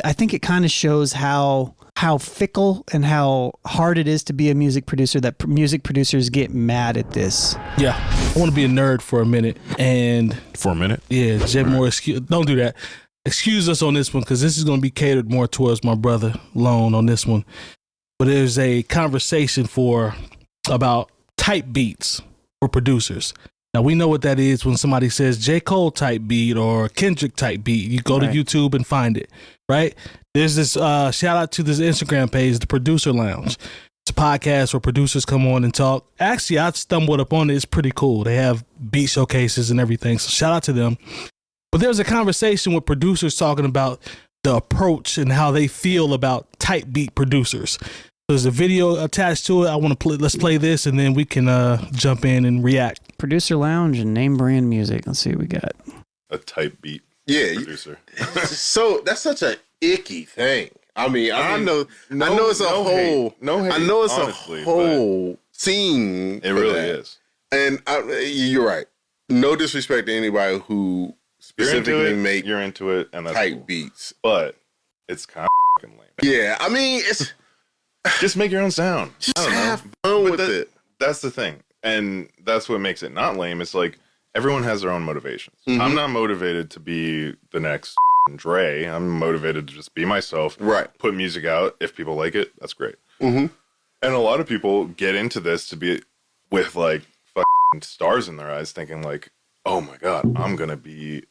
I think it kind of shows how fickle and how hard it is to be a music producer, that music producers get mad at this. Yeah. I want to be a nerd for a minute. And for a minute? Yeah, Jay Moore, don't do that. Excuse us on this one, because this is going to be catered more towards my brother Lone on this one. But there's a conversation about type beats for producers. Now, we know what that is when somebody says J. Cole type beat or Kendrick type beat. You go to YouTube and find it, right? There's this shout out to this Instagram page, the Producer Lounge. It's a podcast where producers come on and talk. Actually, I stumbled upon it. It's pretty cool. They have beat showcases and everything. So shout out to them. But there's a conversation with producers talking about the approach and how they feel about type beat producers. There's a video attached to it. I want to let's play this, and then we can jump in and react. Producer Lounge and name brand music. Let's see what we got. A type beat producer. So that's such an icky thing. I mean, I know it's a whole. No hate, I know it's honestly, a whole scene. It really is. And you're right. No disrespect to anybody who specifically make you're into it and that's type cool. beats, but it's kind of lame. Yeah, I mean, it's just make your own sound. Just have fun with it. That's the thing, and that's what makes it not lame. It's like everyone has their own motivations. Mm-hmm. I'm not motivated to be the next Dre. I'm motivated to just be myself. Right. Put music out. If people like it, that's great. Mm-hmm. And a lot of people get into this to be with like fucking stars in their eyes, thinking like, "Oh my god, I'm gonna be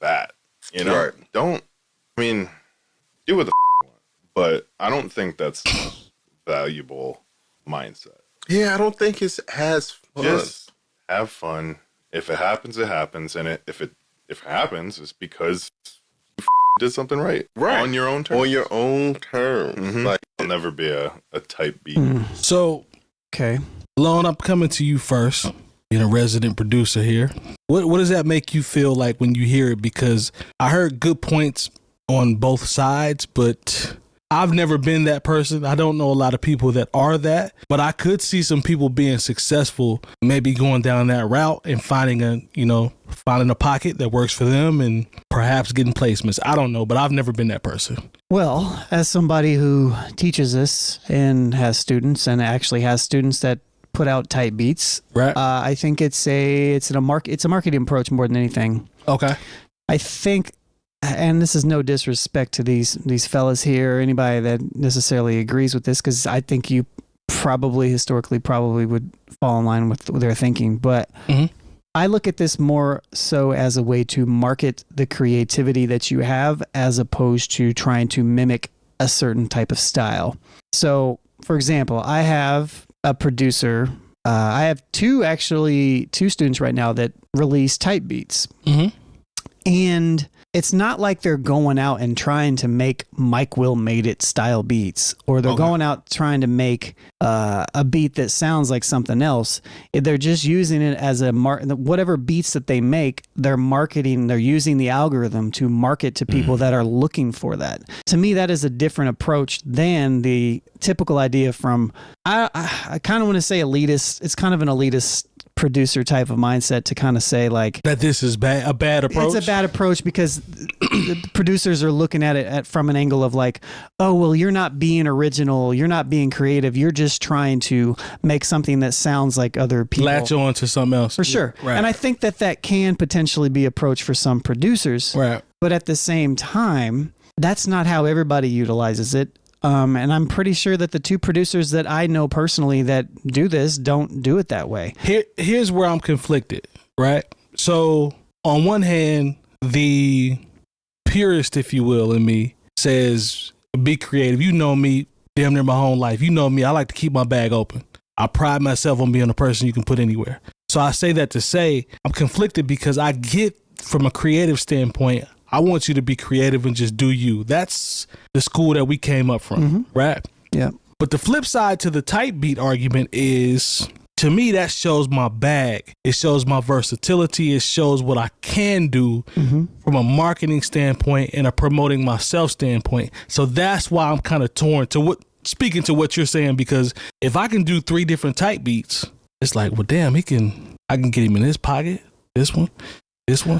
that." You know? Right. Do what the you want, but I don't think that's valuable mindset. Yeah, I don't think it's as fun. Just have fun. If it happens, it happens, and if it happens, it's because you did something right on your own terms. On your own terms. Mm-hmm. Like, I'll never be a type beat. So, okay, Lone, I'm coming to you first. Being a resident producer here, what does that make you feel like when you hear it? Because I heard good points on both sides, but I've never been that person. I don't know a lot of people that are that, but I could see some people being successful, maybe going down that route and finding a pocket that works for them and perhaps getting placements. I don't know, but I've never been that person. Well, as somebody who teaches this and has students and actually has students that put out type beats, right? I think it's a marketing approach more than anything. Okay. I think, and this is no disrespect to these fellas here or anybody that necessarily agrees with this, because I think you historically would fall in line with their thinking, but I look at this more so as a way to market the creativity that you have, as opposed to trying to mimic a certain type of style. So, for example, I have a producer. I have two students right now that release type beats. And it's not like they're going out and trying to make Mike Will Made It style beats, or they're going out trying to make a beat that sounds like something else. They're just using it as whatever beats that they make, they're marketing, they're using the algorithm to market to people that are looking for that. To me, that is a different approach than the typical idea from, I kind of want to say elitist. It's kind of an elitist producer type of mindset to kind of say like that this is a bad approach. It's a bad approach because the producers are looking at it from an angle of like, oh, well, you're not being original, you're not being creative, you're just trying to make something that sounds like other people. Latch on to something else. For sure. Right. And I think that can potentially be approached for some producers. Right. But at the same time, that's not how everybody utilizes it. And I'm pretty sure that the two producers that I know personally that do this don't do it that way. Here's where I'm conflicted, right? So on one hand, the purist, if you will, in me says, be creative. You know me damn near my whole life. You know me. I like to keep my bag open. I pride myself on being a person you can put anywhere. So I say that to say I'm conflicted because I get from a creative standpoint, I want you to be creative and just do you. That's the school that we came up from, right? Yeah. But the flip side to the type beat argument is, to me, that shows my bag. It shows my versatility. It shows what I can do from a marketing standpoint and a promoting myself standpoint. So that's why I'm kind of torn speaking to what you're saying, because if I can do 3 different type beats, it's like, well, damn, I can get him in his pocket, this one.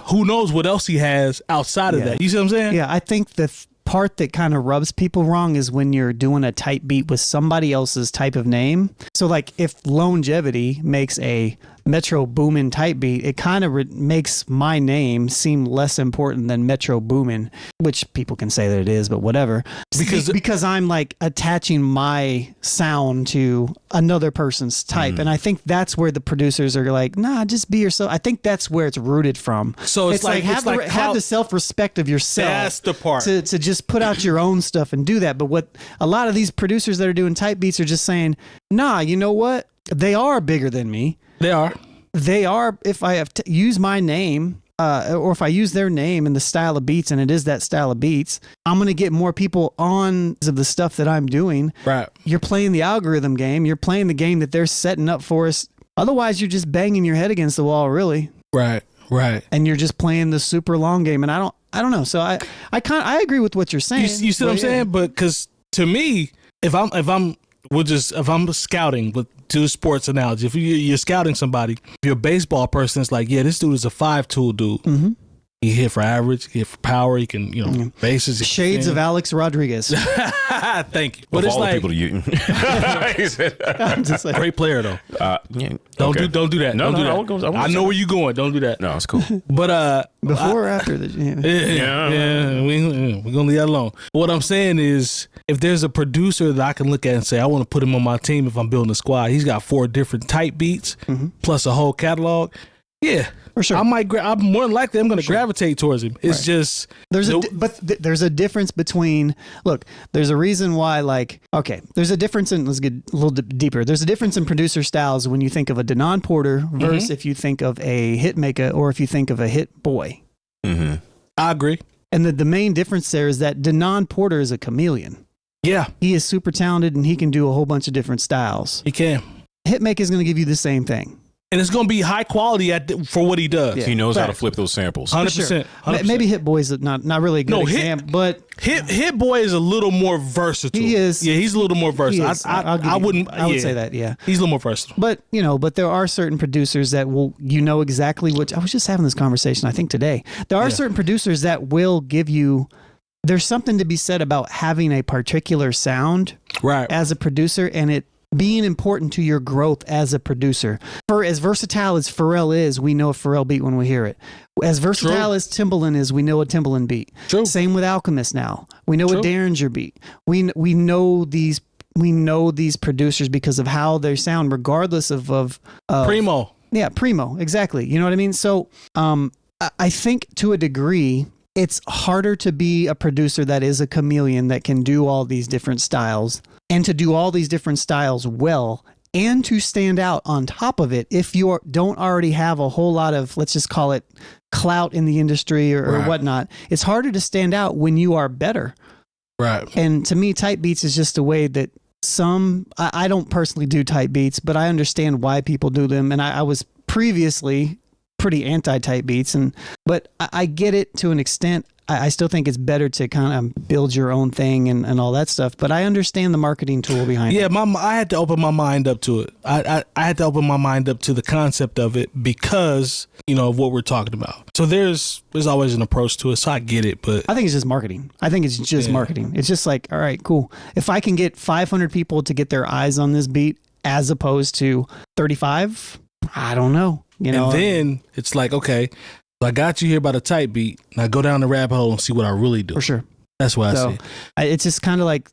Who knows what else he has outside of that? You see what I'm saying? Yeah, I think the part that kind of rubs people wrong is when you're doing a type beat with somebody else's type of name. So like if Lonegevity makes a Metro Boomin type beat, it kind of makes my name seem less important than Metro Boomin, which people can say that it is, but whatever. Because I'm like attaching my sound to another person's type. And I think that's where the producers are like, nah, just be yourself. I think that's where it's rooted from. So it's like have the self-respect of yourself. That's the part. To just put out your own stuff and do that. But what a lot of these producers that are doing type beats are just saying, nah, you know what? They are bigger than me. They are. If I have use my name, or if I use their name in the style of beats, and it is that style of beats, I'm going to get more people on of the stuff that I'm doing. Right. You're playing the algorithm game. You're playing the game that they're setting up for us. Otherwise, you're just banging your head against the wall, really. Right. And you're just playing the super long game. And I don't know. So I agree with what you're saying. You see what I'm saying? But because to me, if I'm scouting with to sports analogy, if you're scouting somebody, if you're a baseball person, it's like, yeah, this dude is a 5-tool dude. Mm-hmm. He hit for average, he hit for power, he can, bases. Shades of Alex Rodriguez. Thank you. But of it's all like, the people you I'm just like, great player though. Don't do that. No, don't do no, that. I know where you're going. Don't do that. No, it's cool. But before or after the we're gonna leave that alone. What I'm saying is, if there's a producer that I can look at and say, I want to put him on my team if I'm building a squad, he's got 4 different type beats plus a whole catalog. Yeah, for sure. I'm more than likely I'm going to gravitate towards him. It's just there's a difference between. Look, there's a reason why. There's a difference in. Let's get a little deeper. There's a difference in producer styles when you think of a Denon Porter versus if you think of a Hitmaker or if you think of a Hit Boy. Mm-hmm. I agree. And the main difference there is that Denon Porter is a chameleon. Yeah, he is super talented and he can do a whole bunch of different styles. He can. Hitmaker is going to give you the same thing. And it's going to be high quality for what he does. Yeah. He knows how to flip those samples. 100%. 100%. Maybe Hit Boy is not really a good example, but Hit Boy is a little more versatile. He is. Yeah, he's a little more versatile. I would say that. Yeah, he's a little more versatile. But there are certain producers that will, exactly what I was just having this conversation. I think today there are certain producers that will give you. There's something to be said about having a particular sound, right, as a producer, and it being important to your growth as a producer. For as versatile as Pharrell is, we know a Pharrell beat when we hear it. As versatile as Timbaland is, we know a Timbaland beat. True. Same with Alchemist now. We know a Derringer beat. We know these producers because of how they sound, regardless of Primo. Yeah, Primo, exactly. You know what I mean? So I think to a degree, it's harder to be a producer that is a chameleon that can do all these different styles and to do all these different styles well and to stand out on top of it if you don't already have a whole lot of, let's just call it, clout in the industry or whatnot. It's harder to stand out when you are better. Right. And to me, type beats is just a way that I don't personally do type beats, but I understand why people do them. And I was previously pretty anti-type beats, but I get it to an extent. I still think it's better to kind of build your own thing and all that stuff, but I understand the marketing tool behind it. Yeah, I had to open my mind up to it. I had to open my mind up to the concept of it because, of what we're talking about. So there's always an approach to it, so I get it, but I think it's just marketing. Marketing. It's just like, all right, cool. If I can get 500 people to get their eyes on this beat as opposed to 35, I don't know. And then it's like, okay, so I got you here by the type beat. Now go down the rabbit hole and see what I really do. For sure. That's what I see. It's just kind of like,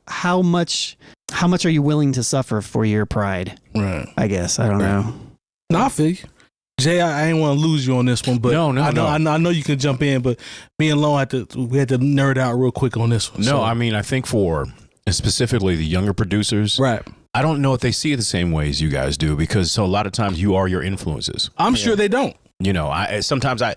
how much are you willing to suffer for your pride? Right. I guess. I don't know. No, I feel you. Jay, I ain't want to lose you on this one, but I know you can jump in, but me and Lone we had to nerd out real quick on this one. No, I mean, I think for specifically the younger producers, right? I don't know if they see it the same way as you guys do because a lot of times you are your influences. I'm sure they don't. Sometimes what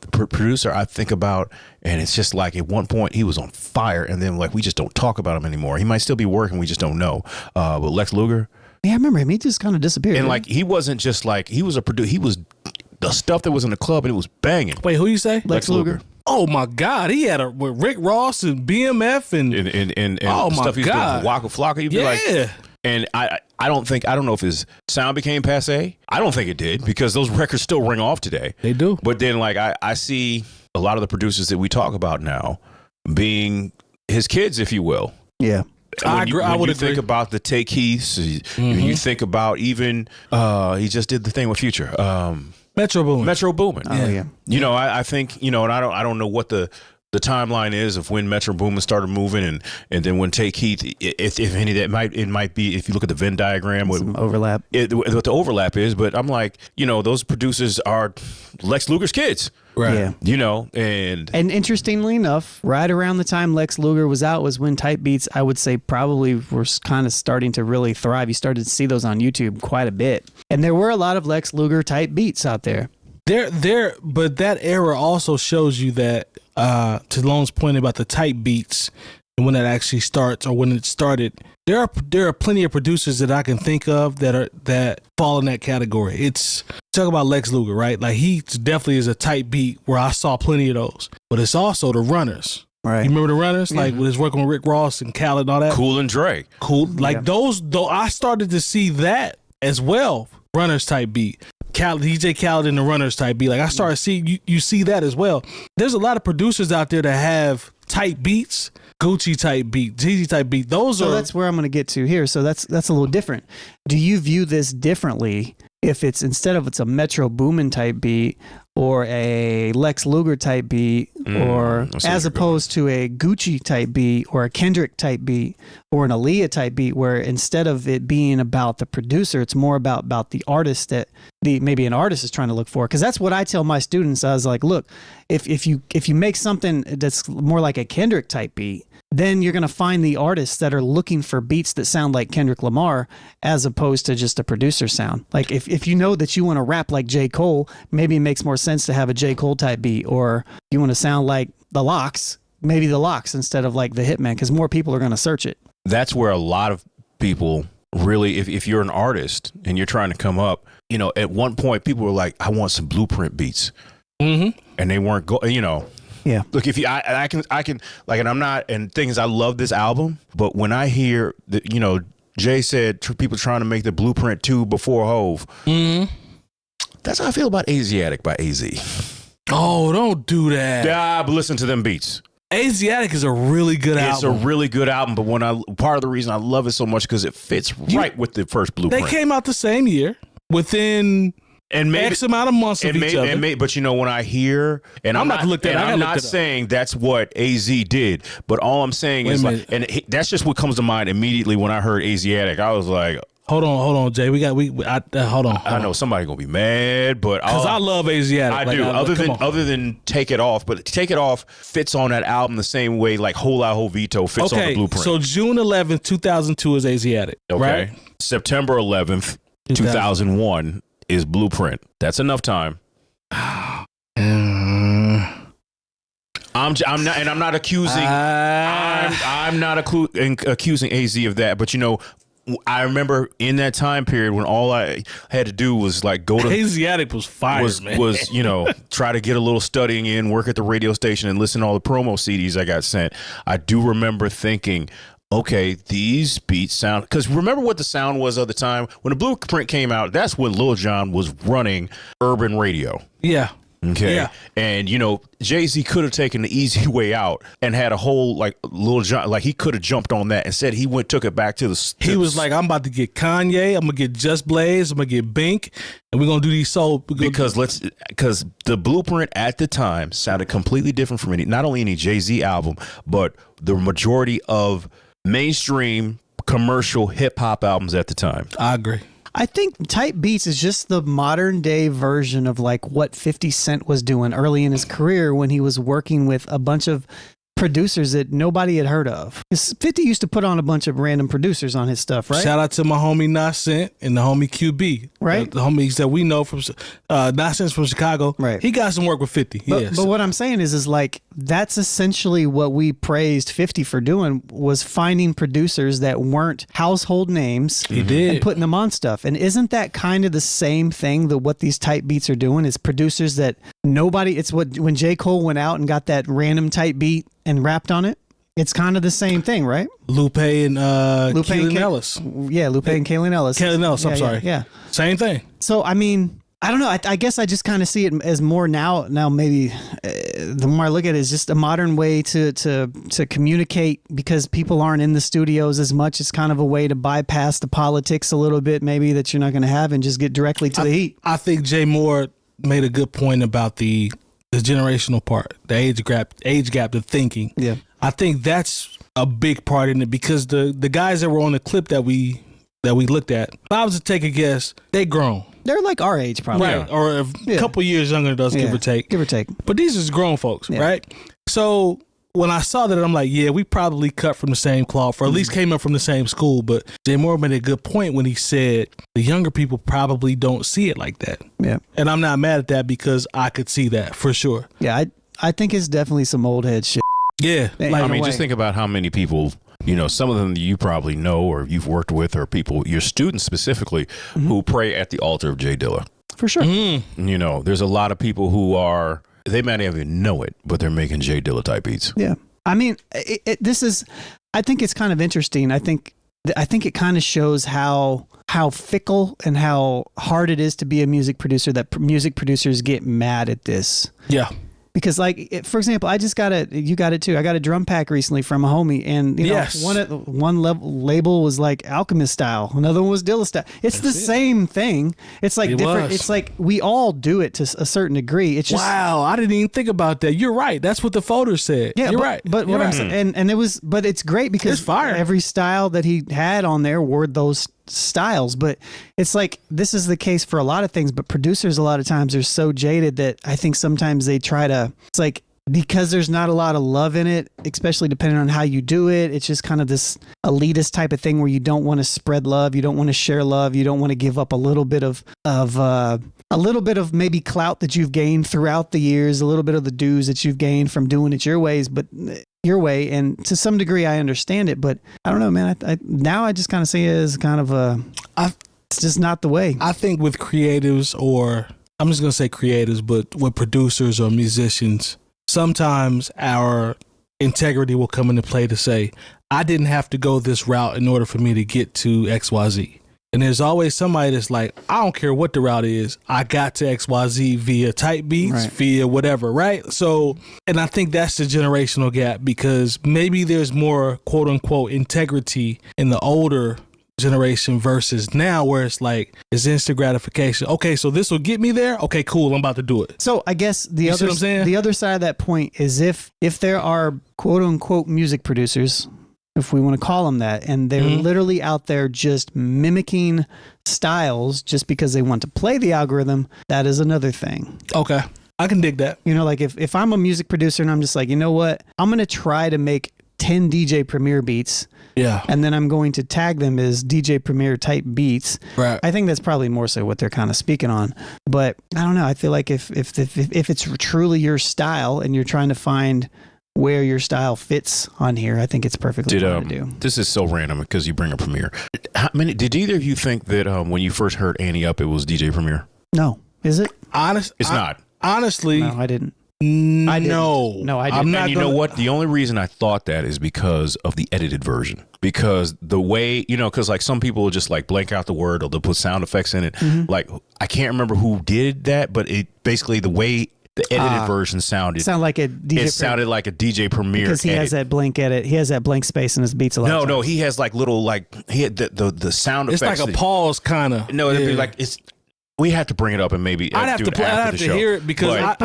the producer I think about, and it's just like at one point he was on fire, and then like we just don't talk about him anymore. He might still be working, we just don't know. But Lex Luger, yeah, I remember him. He just kind of disappeared. And like he wasn't just like he was a producer. He was the stuff that was in the club, and it was banging. Wait, who you say? Lex Luger. Oh my God, he had with Rick Ross and BMF and oh my stuff he was doing with Waka Flocka. You'd be like, and I don't know if his sound became passe. I don't think it did because those records still ring off today. They do. But then like I see a lot of the producers that we talk about now being his kids, if you will. Yeah. I agree. I would you think about the 𝐾𝐄𝐃𝐒, you think about even he just did the thing with Future. Metro Boomin. Oh yeah. You know, I think, you know, and I don't know what the timeline is of when Metro Boomin started moving and then when 𝐾𝐄𝐃, if any, that it might be, if you look at the Venn diagram, what overlap. What the overlap is. But I'm like, you know, those producers are Lex Luger's kids. Right. Yeah. You know, and interestingly enough, right around the time Lex Luger was out was when type beats, I would say, probably were kind of starting to really thrive. You started to see those on YouTube quite a bit. And there were a lot of Lex Luger type beats out there. But that era also shows you that, to Lone's point about the type beats and when that actually starts or when it started, there are plenty of producers that I can think of that fall in that category. It's talk about Lex Luger, right? Like he definitely is a type beat where I saw plenty of those. But it's also the runners. Right. You remember the runners? Like when it's working with Rick Ross and Khaled and all that? Cool and Dre. Cool. Like those, though, I started to see that as well. Runners type beat. DJ Khaled and the Runners type beat. Like I started seeing you see that as well. There's a lot of producers out there that have type beats, Gucci type beat, Jeezy type beat. That's where I'm going to get to here. So that's a little different. Do you view this differently if it's instead of it's a Metro Boomin type beat or a Lex Luger type beat or as opposed to a Gucci type beat or a Kendrick type beat or an Aaliyah type beat where instead of it being about the producer, it's more about the artist that maybe an artist is trying to look for? Because that's what I tell my students. I was like, look, if you make something that's more like a Kendrick type beat, then you're going to find the artists that are looking for beats that sound like Kendrick Lamar as opposed to just a producer sound. Like if you know that you want to rap like J. Cole, maybe it makes more sense to have a J. Cole type beat, or you want to sound like the Lox, maybe the Lox instead of like the Hitman, because more people are going to search it. That's where a lot of people really, if you're an artist and you're trying to come up, you know, at one point people were like, I want some Blueprint beats. And they weren't you know. Yeah. Look, if I can like, and I'm not, and things, I love this album, but when I hear that, you know, Jay said people trying to make the Blueprint 2 before Hove. That's how I feel about Asiatic by AZ. Oh, don't do that. Yeah, but listen to them beats. Asiatic is a really good album. It's a really good album, but part of the reason I love it so much because it fits right with the first Blueprint. They came out the same year within X amount of months of each other. But you know, when I hear, and I'm not saying that's what AZ did, but all I'm saying is like, and that's just what comes to mind immediately when I heard Asiatic. I was like, hold on, Jay. Hold on. I know somebody gonna be mad, but because I love Asiatic. I do. Other than Take It Off, but Take It Off fits on that album the same way like Hola Jovito fits on the Blueprint. So June 11th, 2002 is Asiatic. Okay. Right? September 11th, 2001 is Blueprint. That's enough time. I'm not accusing. I'm not accusing AZ of that, but you know, I remember in that time period when all I had to do was like go to Asiatic was fire, man. Was you know, try to get a little studying in, work at the radio station, and listen to all the promo CDs I got sent. I do remember thinking, okay, these beats sound, because remember what the sound was at the time when the Blueprint came out. That's when Lil Jon was running urban radio. Yeah. Okay. Yeah. And, you know, Jay-Z could have taken the easy way out and had a whole, like, Lil Jon, like, he could have jumped on that and said he took it back to the. He was like, I'm about to get Kanye, I'm going to get Just Blaze, I'm going to get Bink, and we're going to do these soul. Because the Blueprint at the time sounded completely different from not only any Jay-Z album, but the majority of mainstream commercial hip hop albums at the time. I agree. I think type beats is just the modern day version of like what 50 Cent was doing early in his career when he was working with a bunch of producers that nobody had heard of. 50 used to put on a bunch of random producers on his stuff, right? Shout out to my homie Nascent and the homie QB, right? The homies that we know from Nascent's from Chicago, right? He got some work with 50. But what I'm saying is like that's essentially what we praised 50 for doing, was finding producers that weren't household names. He did, and putting them on stuff. And isn't that kind of the same thing that what these type beats are doing? Is producers that nobody. It's what when J. Cole went out and got that random type beat and rapped on it. It's kind of the same thing, right? Lupe and Keelan Ellis. Yeah, Lupe and Keelan Ellis. Keelan Ellis, I'm sorry. Yeah. Same thing. So, I mean, I don't know. I guess I just kind of see it as more now maybe the more I look at it is just a modern way to communicate, because people aren't in the studios as much. It's kind of a way to bypass the politics a little bit, maybe, that you're not going to have, and just get directly to the heat. I think Jay Moore made a good point about the generational part, the age gap, the thinking. Yeah. I think that's a big part in it, because the guys that were on the clip that we looked at, if I was to take a guess, they grown. They're like our age, probably. Right. Or a couple years younger than us, give or take. Give or take. But these is grown folks, right? So when I saw that, I'm like, yeah, we probably cut from the same cloth, or at least came up from the same school. But Jay Moore made a good point when he said the younger people probably don't see it like that. Yeah. And I'm not mad at that, because I could see that for sure. Yeah, I think it's definitely some old head shit. Yeah. I mean, just think about how many people, some of them you probably know or you've worked with, or people, your students specifically, who pray at the altar of Jay Dilla. For sure. There's a lot of people who are, they might not even know it, but they're making Jay Dilla type beats. Yeah. I mean, I think it's kind of interesting. I think it kind of shows how fickle and how hard it is to be a music producer, that music producers get mad at this. Yeah. Because, like, for example, you got it too. I got a drum pack recently from a homie, and one label was like Alchemist style, another one was Dilla style. It's the same thing. It's like different. It's like we all do it to a certain degree. It's just, wow, I didn't even think about that. You're right. That's what the photo said. Yeah, you're right. But what I'm saying, and it was, but it's great because it's fire. Every style that he had on there were those styles. But it's like, this is the case for a lot of things, but producers a lot of times are so jaded that I think sometimes they try to, it's like, because there's not a lot of love in it, especially depending on how you do it. It's just kind of this elitist type of thing where you don't want to spread love, you don't want to share love, you don't want to give up a little bit of maybe clout that you've gained throughout the years, a little bit of the dues that you've gained from doing it your way. And to some degree, I understand it, but I don't know, man. I just kind of see it as kind of it's just not the way. I think with creatives, or I'm just going to say creatives, but with producers or musicians, sometimes our integrity will come into play to say, I didn't have to go this route in order for me to get to XYZ. And there's always somebody that's like, I don't care what the route is, I got to XYZ via type beats, via whatever, right? So, and I think that's the generational gap, because maybe there's more quote unquote integrity in the older generation versus now, where it's like, it's instant gratification. Okay, so this will get me there. Okay, cool, I'm about to do it. So I guess the other side of that point is if there are quote unquote music producers, if we want to call them that, and they're literally out there just mimicking styles just because they want to play the algorithm, that is another thing. Okay, I can dig that. Like if I'm a music producer and I'm just like, you know what, I'm going to try to make 10 DJ Premier beats. Yeah. And then I'm going to tag them as DJ Premier type beats. Right. I think that's probably more so what they're kind of speaking on. But I don't know. I feel like if it's truly your style and you're trying to find where your style fits on here, I think it's perfectly fine to do. This is so random because you bring up Premier. Did either of you think that when you first heard Annie Up, it was DJ Premier? No. Is it? It's not. Honestly. No, I didn't. No, I didn't. I'm not. Know what? The only reason I thought that is because of the edited version. Because the way, because like some people will just like blank out the word, or they'll put sound effects in it. Like, I can't remember who did that, but it basically, the way the edited version sounded. Sounded like a DJ. Sounded like a DJ Premier. Because he has that blank edit. He has that blank space in his beats a lot. No, he has like little, he had the sound effects. It's like a pause kind of. No, it'd be like, we have to bring it up and maybe I'd have to hear it, because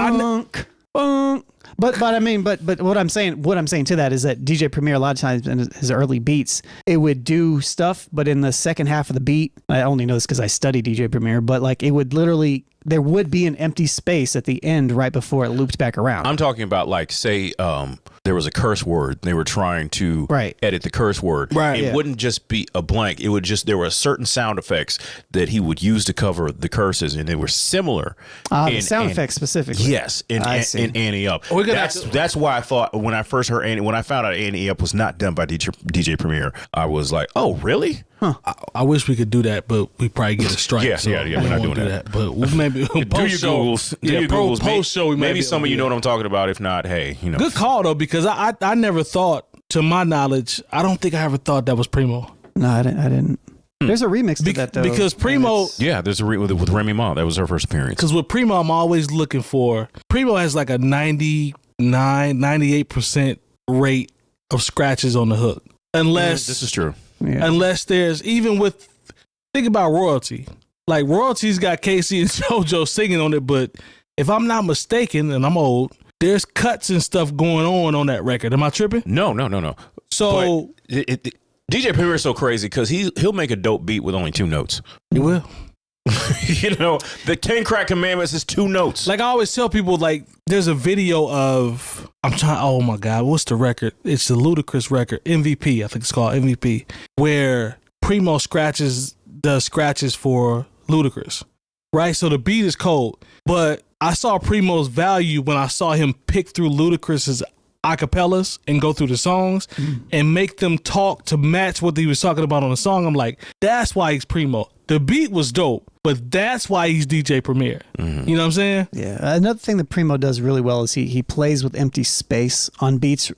But I mean, but what I'm saying to that is that DJ Premier, a lot of times in his early beats, it would do stuff, but in the second half of the beat, I only know this because I study DJ Premier, but like it would literally, there would be an empty space at the end right before it looped back around. I'm talking about, like, say there was a curse word. They were trying to edit the curse word. Right. It wouldn't just be a blank. It would just, there were certain sound effects that he would use to cover the curses, and they were similar. The sound effects specifically. Yes, in Annie Up. That's why I thought when I first heard when I found out Annie Up was not done by DJ Premier, I was like, oh, really? Huh. I wish we could do that, but we probably get a strike. Yeah, we're not doing that. But maybe do your Googles. Post show. Maybe some of you know what I'm talking about. If not, hey, Good call though, because I never thought, to my knowledge, I don't think I ever thought that was Primo. No, I didn't. There's a remix to that though. Because Primo, there's a with Remy Ma. That was her first appearance. Because with Primo, I'm always looking for. Primo has like a 98% rate of scratches on the hook. Unless this is true. Yeah. Unless there's even with, think about Royalty. Like Royalty's got K-Ci and JoJo singing on it, but if I'm not mistaken, and I'm old, there's cuts and stuff going on that record. Am I tripping? No. So DJ Premier is so crazy because he'll make a dope beat with only 2 notes. He will. You know, the 10 Crack Commandments is 2 notes. Like I always tell people, like there's a video of oh my God, what's the record? It's the Ludacris record, MVP. I think it's called MVP, where Primo does scratches for Ludacris, right? So the beat is cold, but I saw Primo's value when I saw him pick through Ludacris's acapellas and go through the songs and make them talk to match what he was talking about on the song. I'm like, that's why he's Primo. The beat was dope, but that's why he's DJ Premier. You know what I'm saying? Yeah. Another thing that Primo does really well is he plays with empty space on beats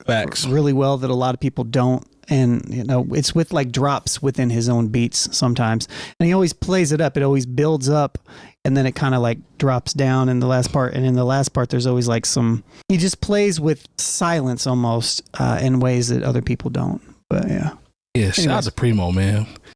really well that a lot of people don't. And, you know, it's with like drops within his own beats sometimes. And he always plays it up. It always builds up and then it kind of like drops down in the last part. And in the last part, there's always like he just plays with silence almost in ways that other people don't. But yeah. Yeah, shout out to Primo, man.